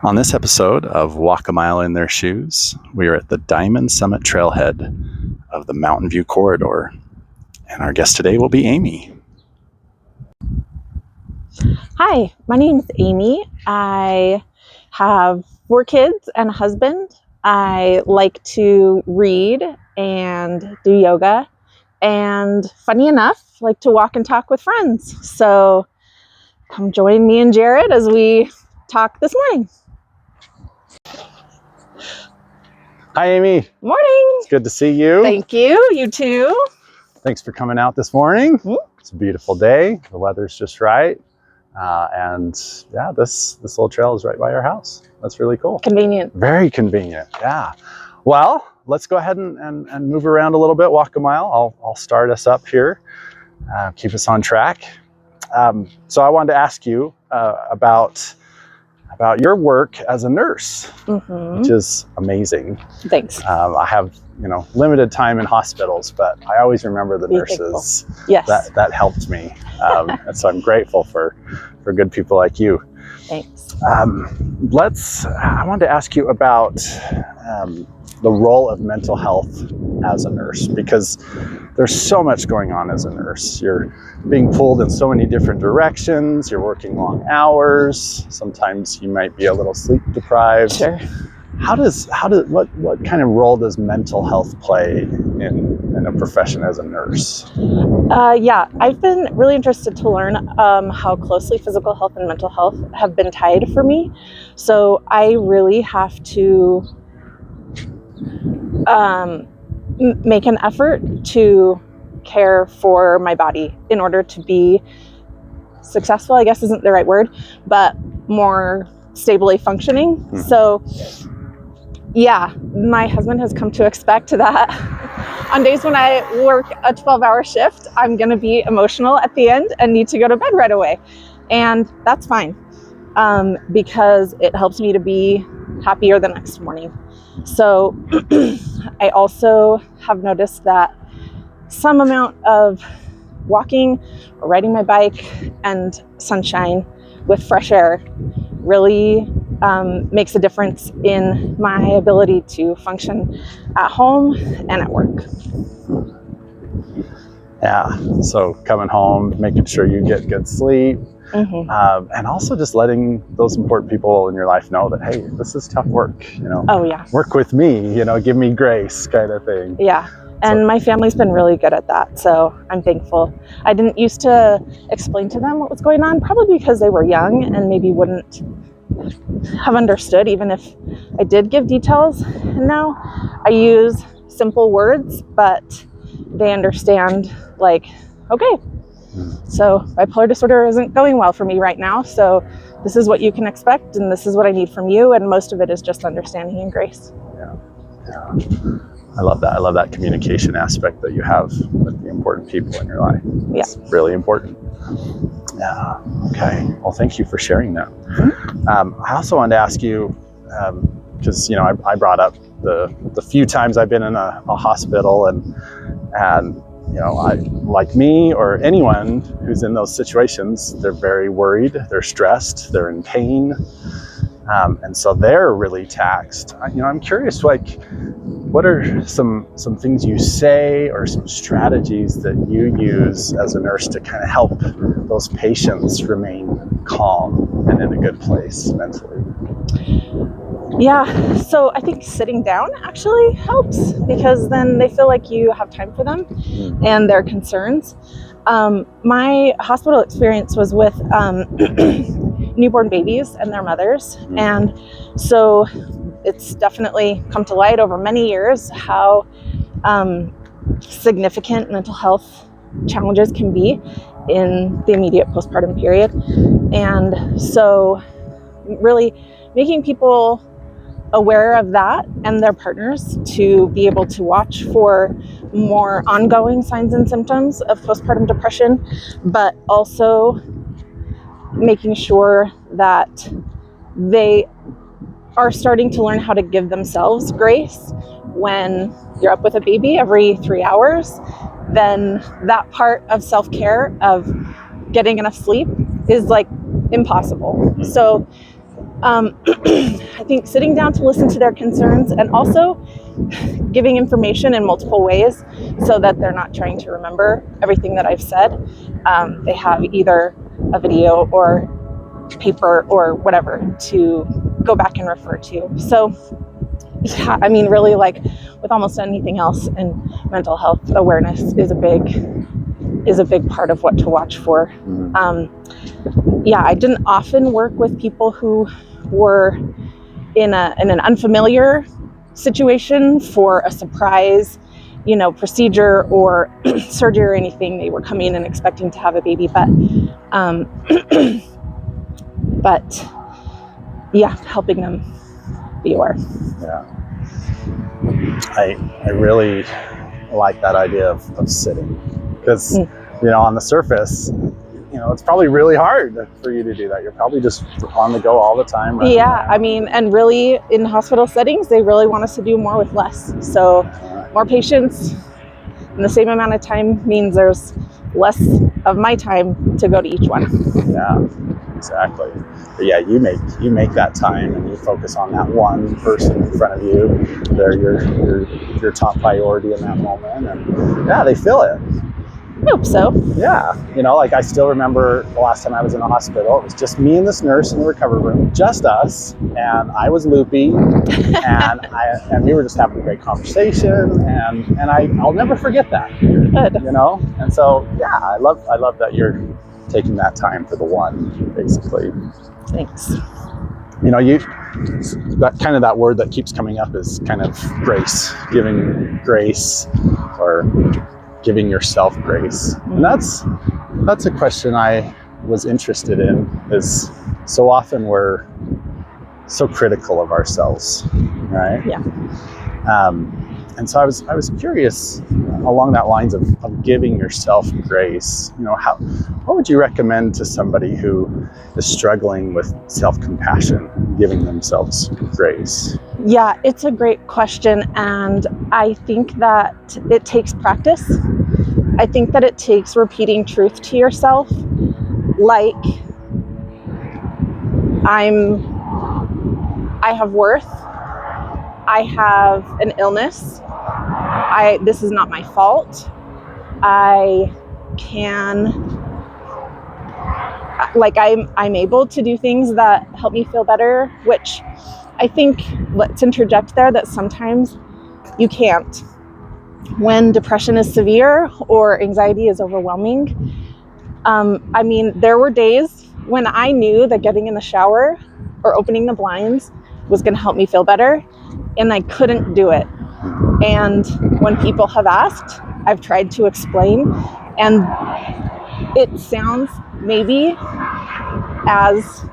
On this episode of Walk a Mile in Their Shoes, we are at the Diamond Summit Trailhead of the Mountain View Corridor. And our guest today will be Amy. Hi, my name is Amy. I have 4 kids and a husband. I like to read and do yoga, and funny enough, like to walk and talk with friends. So come join me and Jared as we talk this morning. Hi, Amy. Morning. It's good to see you. Thank you. You too. Thanks for coming out this morning. Mm-hmm. It's a beautiful day. The weather's just right. And yeah, this little trail is right by our house. That's really cool. Convenient. Very convenient. Yeah. Well, let's go ahead and move around a little bit, walk a mile. I'll start us up here, keep us on track. So I wanted to ask you about your work as a nurse, which is amazing. Thanks. I have, limited time in hospitals, but I always remember the nurses. Yes. That helped me. And so I'm grateful for good people like you. Thanks. I wanted to ask you about the role of mental health as a nurse, because there's so much going on as a nurse. You're being pulled in so many different directions. You're working long hours. Sometimes you might be a little sleep deprived. Sure. What kind of role does mental health play in a profession as a nurse? Yeah, I've been really interested to learn how closely physical health and mental health have been tied for me. So I really have to make an effort to care for my body in order to be successful, I guess isn't the right word, but more stably functioning. Mm-hmm. So yeah, my husband has come to expect that on days when I work a 12-hour shift, I'm going to be emotional at the end and need to go to bed right away. And that's fine, because it helps me to be happier the next morning. So I also have noticed that some amount of walking or riding my bike and sunshine with fresh air really makes a difference in my ability to function at home and at work. Yeah, so coming home, making sure you get good sleep, and also just letting those important people in your life know that, hey, this is tough work, Oh yeah. Work with me, give me grace, kind of thing. Yeah. And my family's been really good at that, so I'm thankful. I didn't used to explain to them what was going on, probably because they were young and maybe wouldn't have understood, even if I did give details. And now I use simple words, but they understand, like, okay, so bipolar disorder isn't going well for me right now, so this is what you can expect, and this is what I need from you, and most of it is just understanding and grace. Yeah. I love that. I love that communication aspect that you have with the important people in your life. Yeah. It's really important. Yeah. Okay. Well, thank you for sharing that. I also wanted to ask you, because, I brought up the few times I've been in a hospital and I, like me or anyone who's in those situations, they're very worried, they're stressed, they're in pain. And so they're really taxed. I'm curious, what are some things you say or some strategies that you use as a nurse to kind of help those patients remain calm and in a good place mentally? Yeah, so I think sitting down actually helps, because then they feel like you have time for them and their concerns. My hospital experience was with newborn babies and their mothers. And so it's definitely come to light over many years how significant mental health challenges can be in the immediate postpartum period. And so really making people aware of that and their partners to be able to watch for more ongoing signs and symptoms of postpartum depression, but also making sure that they are starting to learn how to give themselves grace. When you're up with a baby every 3 hours, then that part of self-care of getting enough sleep is like impossible. So I think sitting down to listen to their concerns and also giving information in multiple ways so that they're not trying to remember everything that I've said. They have either a video or paper or whatever to go back and refer to. So yeah, I mean, really, like with almost anything else in mental health, awareness is a big part of what to watch for. Yeah, I didn't often work with people who were in an unfamiliar situation for a surprise, procedure or surgery or anything. They were coming and expecting to have a baby, but yeah, helping them be aware. Yeah. I really like that idea of sitting, because on the surface, it's probably really hard for you to do that. You're probably just on the go all the time. Right? Yeah, I mean, and really in hospital settings, they really want us to do more with less. So more patients in the same amount of time means there's less of my time to go to each one. Yeah, exactly. But yeah, you make that time and you focus on that one person in front of you. They're your top priority in that moment, and yeah, they feel it. I hope so. Yeah, like I still remember the last time I was in the hospital. It was just me and this nurse in the recovery room, just us, and I was loopy, and we were just having a great conversation, and I'll never forget that. Good. And so yeah, I love that you're taking that time for the one, basically. Thanks. That word that keeps coming up is kind of grace, giving grace, or giving yourself grace. And that's a question I was interested in, is so often we're so critical of ourselves, right? Yeah. And so I was curious along that lines of giving yourself grace. What would you recommend to somebody who is struggling with self-compassion, giving themselves grace? Yeah, it's a great question, and I think that it takes practice. I think that it takes repeating truth to yourself, like I have worth, I have an illness, this is not my fault, I'm able to do things that help me feel better, which I think, let's interject there, that sometimes you can't. When depression is severe or anxiety is overwhelming, there were days when I knew that getting in the shower or opening the blinds was going to help me feel better, and I couldn't do it. And when people have asked, I've tried to explain, and it sounds maybe as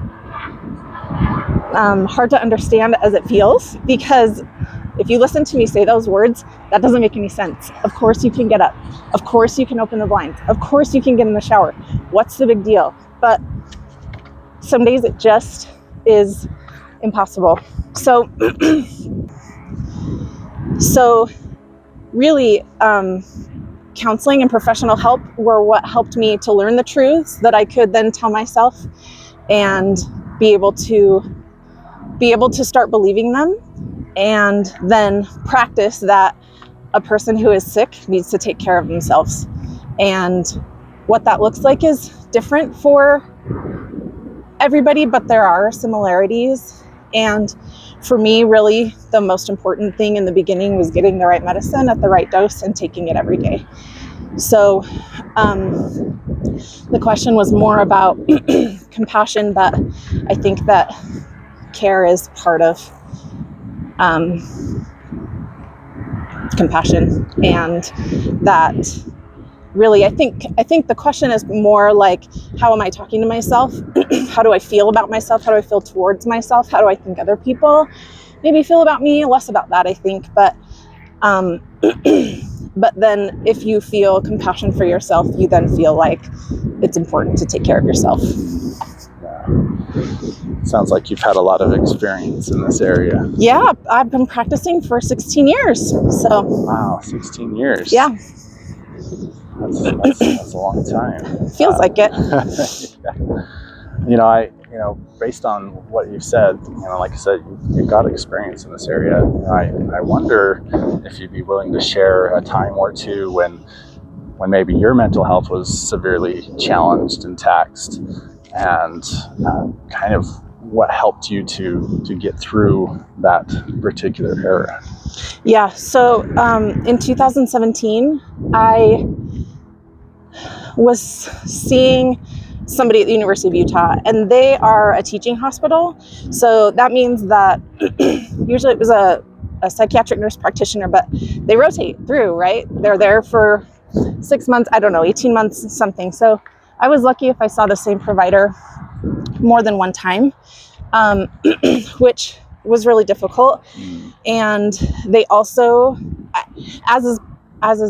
hard to understand as it feels, because if you listen to me say those words, that doesn't make any sense. Of course you can get up. Of course you can open the blinds. Of course you can get in the shower. What's the big deal? But some days it just is impossible. So really, counseling and professional help were what helped me to learn the truths that I could then tell myself and be able to start believing them, and then practice that a person who is sick needs to take care of themselves. And what that looks like is different for everybody, but there are similarities. And for me, really, the most important thing in the beginning was getting the right medicine at the right dose and taking it every day. So the question was more about compassion, but I think that care is part of compassion, and that really, I think the question is more like, how am I talking to myself? How do I feel about myself? How do I feel towards myself? How do I think other people maybe feel about me? Less about that, I think, but then if you feel compassion for yourself, you then feel like it's important to take care of yourself. Sounds like you've had a lot of experience in this area. Yeah, I've been practicing for 16 years. So. Wow, 16 years. Yeah. That's a long time. Feels like it. I based on what you said, like I said, you've got experience in this area. I wonder if you'd be willing to share a time or two when maybe your mental health was severely challenged and taxed, and kind of what helped you to get through that particular era. Yeah. So in 2017, I was seeing somebody at the University of Utah, and they are a teaching hospital. So that means that usually it was a psychiatric nurse practitioner, but they rotate through, right? They're there for 6 months, 18 months, something. So I was lucky if I saw the same provider more than one time, which was really difficult. And they also, as is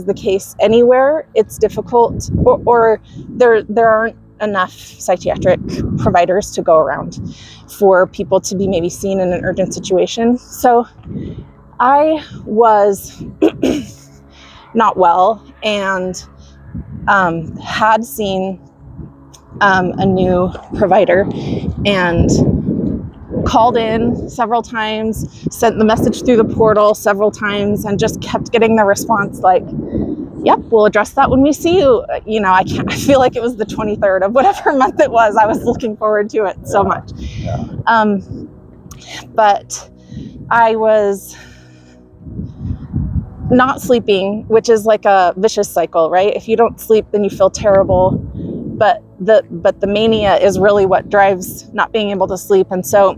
the case anywhere, it's difficult, or there aren't enough psychiatric providers to go around for people to be maybe seen in an urgent situation. So I was not well, and had seen a new provider, and called in several times, sent the message through the portal several times, and just kept getting the response like, yep, we'll address that when we see you. I feel like it was the 23rd of whatever month it was. I was looking forward to it so much. Yeah. But I was not sleeping, which is like a vicious cycle, right? If you don't sleep, then you feel terrible. But the mania is really what drives not being able to sleep. And so,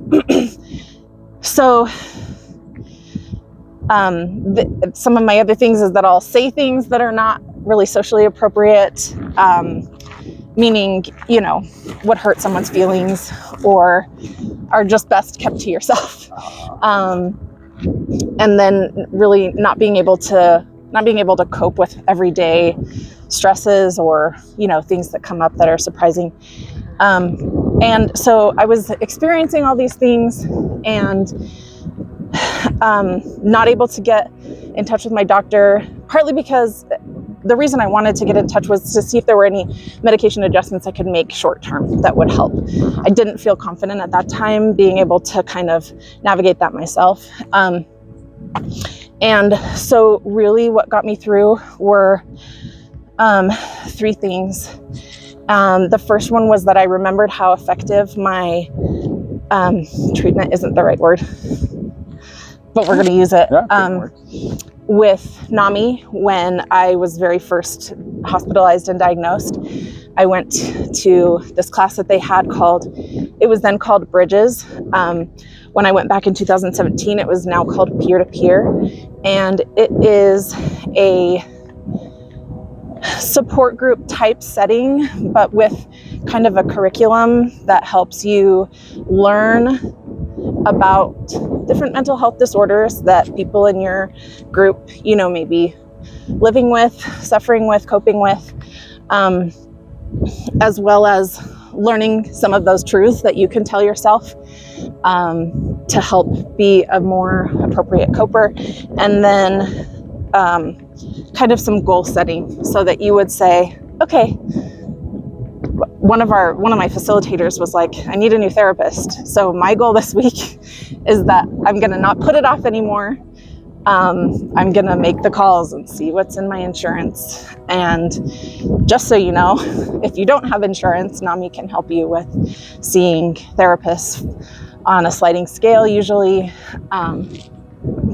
some of my other things is that I'll say things that are not really socially appropriate, meaning, would hurt someone's feelings or are just best kept to yourself. And then really not being able to cope with everyday stresses or, things that come up that are surprising. And so I was experiencing all these things and not able to get in touch with my doctor, partly because the reason I wanted to get in touch was to see if there were any medication adjustments I could make short term that would help. I didn't feel confident at that time being able to kind of navigate that myself. And so really what got me through were three things. The first one was that I remembered how effective my treatment isn't the right word, but we're going to use it. With NAMI, when I was very first hospitalized and diagnosed, I went to this class that they had it was then called Bridges. When I went back in 2017, it was now called Peer-to-Peer. And it is a support group type setting, but with kind of a curriculum that helps you learn about different mental health disorders that people in your group, may be living with, suffering with, coping with, as well as learning some of those truths that you can tell yourself to help be a more appropriate coper. And then kind of some goal setting so that you would say, okay, one of my facilitators was like, I need a new therapist. So my goal this week is that I'm going to not put it off anymore. I'm going to make the calls and see what's in my insurance. And just so you know, if you don't have insurance, NAMI can help you with seeing therapists on a sliding scale usually.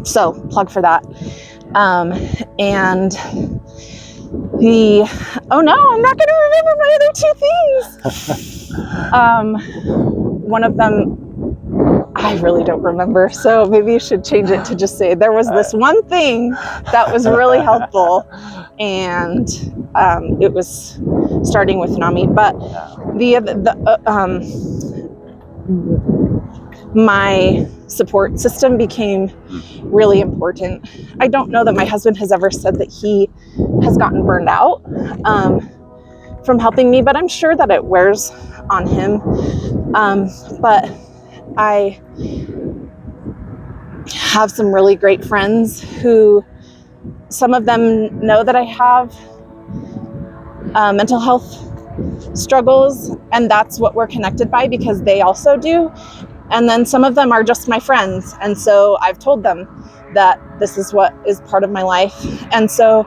So plug for that. And I'm not going to remember my other two things. One of them, I really don't remember. So maybe you should change it to just say there was this one thing that was really helpful. And it was starting with NAMI. But my support system became really important. I don't know that my husband has ever said that he has gotten burned out from helping me, but I'm sure that it wears on him. But I have some really great friends who, some of them know that I have mental health struggles, and that's what we're connected by because they also do. And then some of them are just my friends, and so I've told them that this is what is part of my life. And so,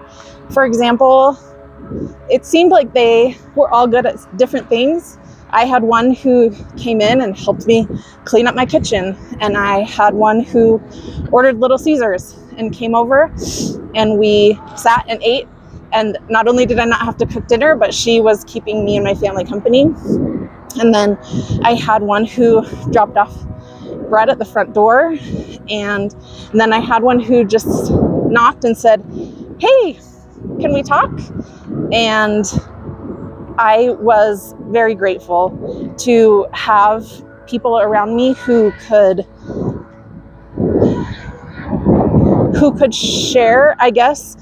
for example, it seemed like they were all good at different things. I had one who came in and helped me clean up my kitchen, and I had one who ordered Little Caesars and came over, and we sat and ate. And not only did I not have to cook dinner, but she was keeping me and my family company. And then I had one who dropped off bread at the front door. And then I had one who just knocked and said, "Hey, can we talk?" And I was very grateful to have people around me who could share, I guess,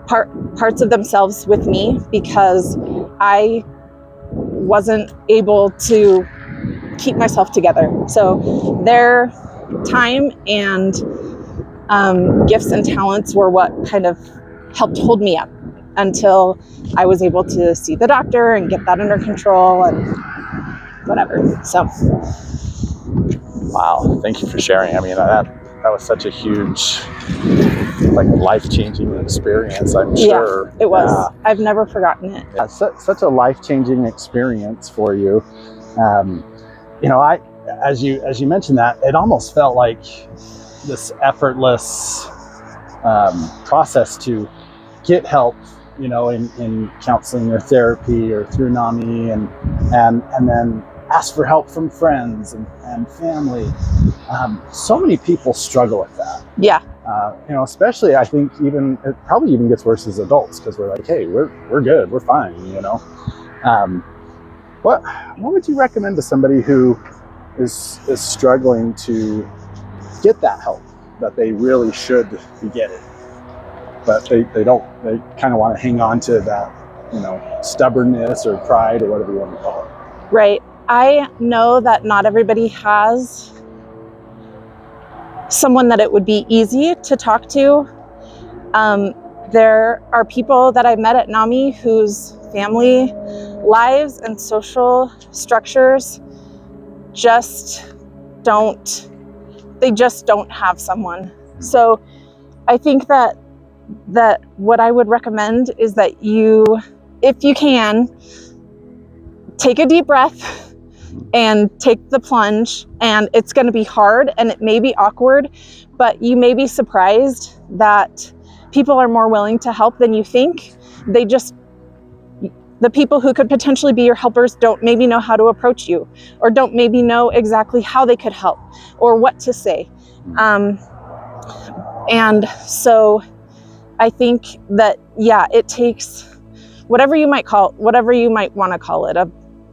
parts of themselves with me, because I wasn't able to keep myself together. So their time and gifts and talents were what kind of helped hold me up until I was able to see the doctor and get that under control and whatever. So, Wow, thank you for sharing. I mean, that was such a huge, like, life-changing experience, I'm sure. Yeah, it was. I've never forgotten it. Yeah, such a life-changing experience for you. As you mentioned that, it almost felt like this effortless process to get help, in counseling or therapy or through NAMI, and then ask for help from friends and family. So many people struggle with that. Yeah. Especially, I think it probably even gets worse as adults, because we're like, hey, we're good, we're fine, What would you recommend to somebody who is struggling to get that help that they really should be getting, but they kind of want to hang on to that, stubbornness or pride or whatever you want to call it? Right. I know that not everybody has someone that it would be easy to talk to. There are people that I've met at NAMI whose family lives and social structures just don't have someone. So I think that what I would recommend is that you, if you can, take a deep breath and take the plunge. And it's going to be hard and it may be awkward, but you may be surprised that people are more willing to help than you think. The people who could potentially be your helpers don't maybe know how to approach you, or don't maybe know exactly how they could help or what to say. And so I think that, it takes whatever you might want to call it,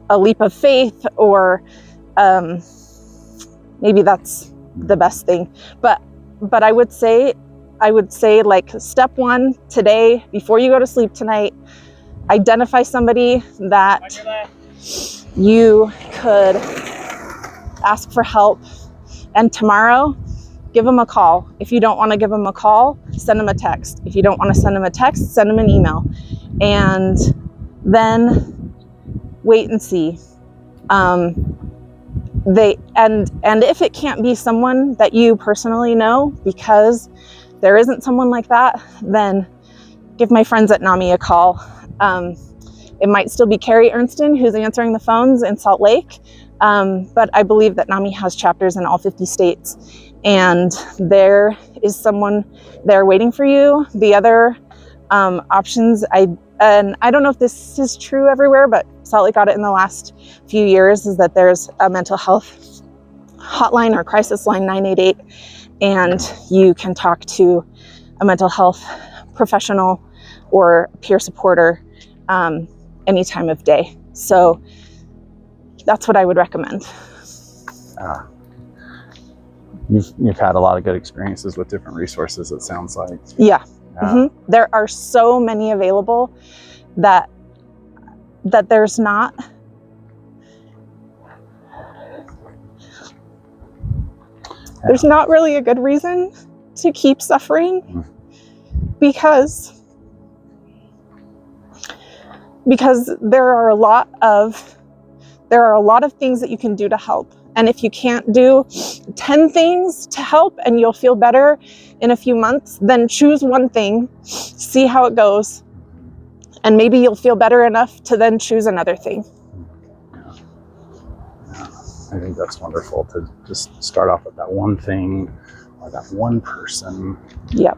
a leap of faith, or maybe that's the best thing. But I would say like step one today, before you go to sleep tonight, identify somebody that you could ask for help, and tomorrow give them a call. If you don't want to give them a call, send them a text. If you don't want to send them a text, send them an email, and then wait and see. And if it can't be someone that you personally know, because there isn't someone like that, then give my friends at NAMI a call. It might still be Carrie Ernston who's answering the phones in Salt Lake, but I believe that NAMI has chapters in all 50 states, and there is someone there waiting for you. The other options, and I don't know if this is true everywhere, but Salt Lake got it in the last few years, is that there's a mental health hotline or crisis line, 988, and you can talk to a mental health professional or peer supporter any time of day. So that's what I would recommend. You've had a lot of good experiences with different resources, it sounds like. Yeah. Mm-hmm. There are so many available that there's not really a good reason to keep suffering, because because there are a lot of things that you can do to help. And if you can't do 10 things to help and you'll feel better in a few months, then choose one thing, see how it goes, and maybe you'll feel better enough to then choose another thing. I think that's wonderful to just start off with that one thing or that one person. Yep.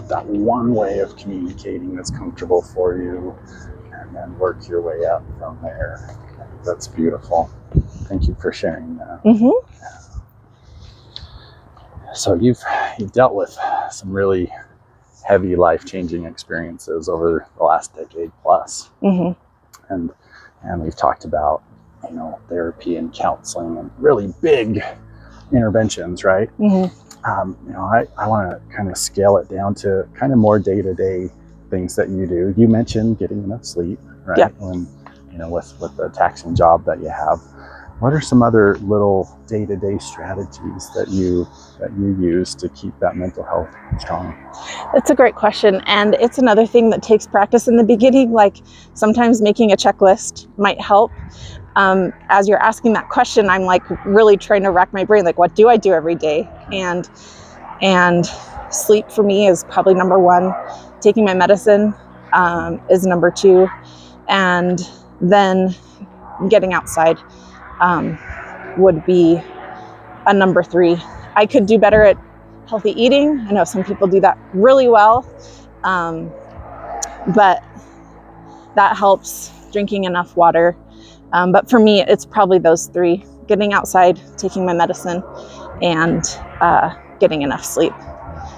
That one way of communicating that's comfortable for you, and then work your way up from there. I think that's beautiful. Thank you for sharing that. Mm-hmm. So you've dealt with some really heavy life-changing experiences over the last decade plus. Mm-hmm. And we've talked about, therapy and counseling and really big interventions, right? Mm-hmm. I want to kind of scale it down to kind of more day-to-day things that you do. You mentioned getting enough sleep, right? Yeah. When, with the taxing job that you have. What are some other little day-to-day strategies that you use to keep that mental health strong? That's a great question. And it's another thing that takes practice in the beginning. Like sometimes making a checklist might help. As you're asking that question, I'm like really trying to rack my brain, like what do I do every day? And sleep for me is probably number one. Taking my medicine is number two. And then getting outside would be a number three. I could do better at healthy eating. I know some people do that really well, but that helps. Drinking enough water. But for me, it's probably those three: getting outside, taking my medicine, and getting enough sleep.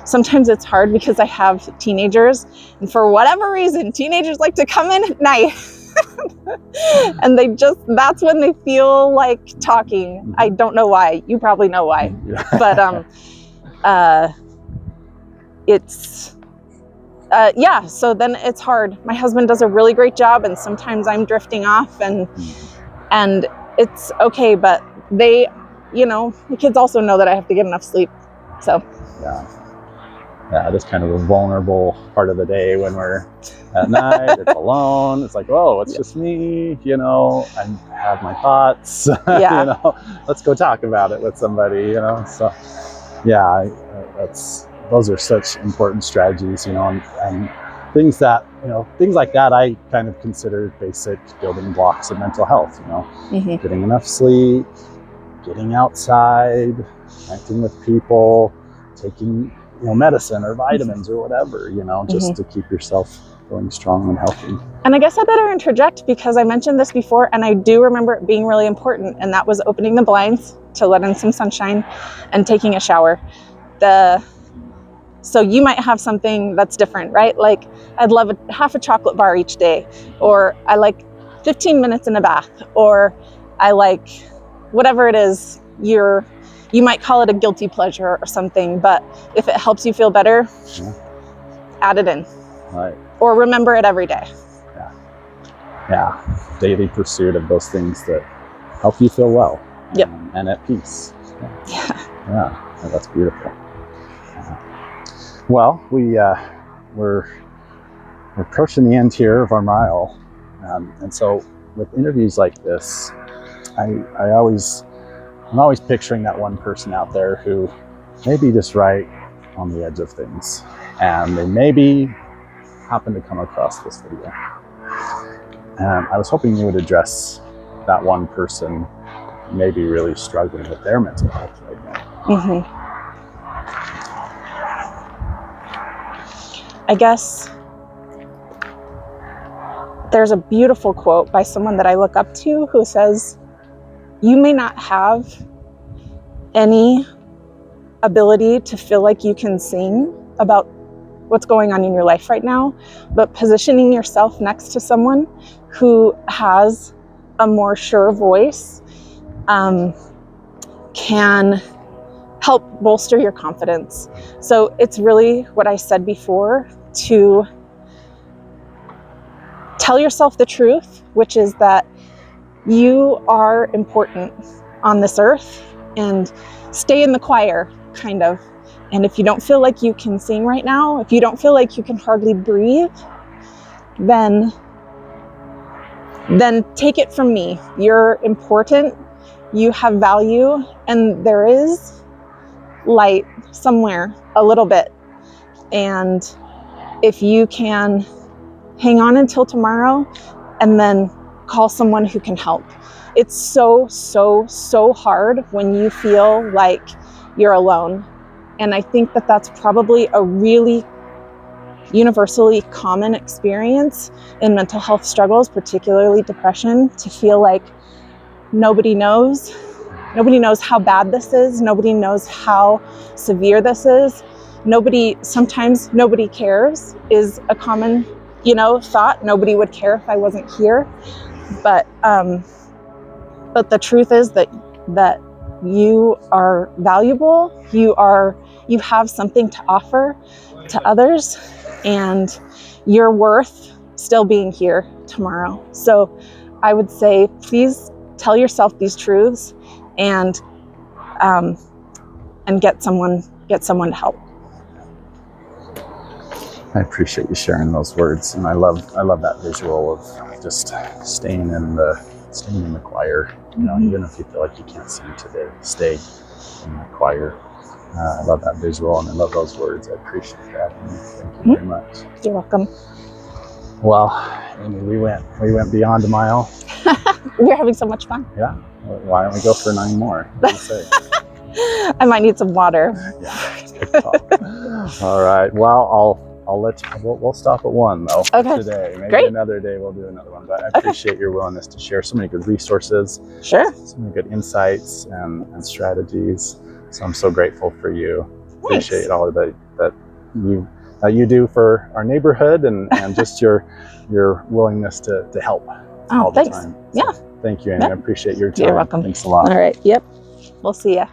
Sometimes it's hard because I have teenagers, and for whatever reason, teenagers like to come in at night. And that's when they feel like talking. Mm-hmm. I don't know why. You probably know why. Yeah. But so then it's hard. My husband does a really great job, and sometimes I'm drifting off, and it's okay, but the kids also know that I have to get enough sleep. So yeah, it is kind of a vulnerable part of the day when we're at night, it's alone, it's like, oh, it's just me, I have my thoughts. Yeah. Let's go talk about it with somebody, so yeah, those are such important strategies, and things like that I kind of consider basic building blocks of mental health, Mm-hmm. Getting enough sleep, getting outside, connecting with people, taking medicine or vitamins or whatever, just Mm-hmm. to keep yourself feeling strong and healthy. And I guess I better interject because I mentioned this before, and I do remember it being really important, and that was opening the blinds to let in some sunshine and taking a shower. So you might have something that's different, right? Like I'd love half a chocolate bar each day, or I like 15 minutes in a bath, or I like whatever it is. You might call it a guilty pleasure or something, but if it helps you feel better, add it in. Right. Or remember it every day. Yeah. Daily pursuit of those things that help you feel well. Yep. And at peace. Yeah. That's beautiful. Well, we're approaching the end here of our mile, and so with interviews like this, I'm always picturing that one person out there who may be just right on the edge of things, and they maybe happen to come across this video. And I was hoping you would address that one person maybe really struggling with their mental health right now. Mm-hmm. I guess there's a beautiful quote by someone that I look up to who says, "You may not have any ability to feel like you can sing about what's going on in your life right now, but positioning yourself next to someone who has a more sure voice can help bolster your confidence." So it's really what I said before, to tell yourself the truth, which is that you are important on this earth, and stay in the choir, kind of. And if you don't feel like you can sing right now, if you don't feel like you can hardly breathe, then then take it from me. You're important, you have value, and there is light somewhere a little bit. And if you can hang on until tomorrow and then call someone who can help. It's so, so, so hard when you feel like you're alone. And I think that that's probably a really universally common experience in mental health struggles, particularly depression, to feel like nobody knows how bad this is. Nobody knows how severe this is. Sometimes nobody cares is a common, thought. Nobody would care if I wasn't here. But the truth is that you are valuable. You have something to offer to others, and you're worth still being here tomorrow. So I would say, please tell yourself these truths and get someone to help. I appreciate you sharing those words, and I love that visual of just staying in the choir. Even if you feel like you can't sing today, stay in the choir. I love that visual, and I love those words. I appreciate that. And thank you very much. You're welcome. Well, Amy, we went beyond a mile. We're having so much fun. Yeah. Why don't we go for 9 more? What do you say? I might need some water. Yeah. Good talk. All right. Well, I'll let you. We'll stop at 1 though. Okay. Today. Maybe Great. Another day we'll do another one. But I appreciate your willingness to share so many good resources. Sure. So many good insights and strategies. So I'm so grateful for you. Thanks. Appreciate all that you do for our neighborhood and just your willingness to help all the thanks. time. Yeah. So thank you, Amy. Yeah. I appreciate your time. You're welcome. Thanks a lot. All right. Yep. We'll see ya.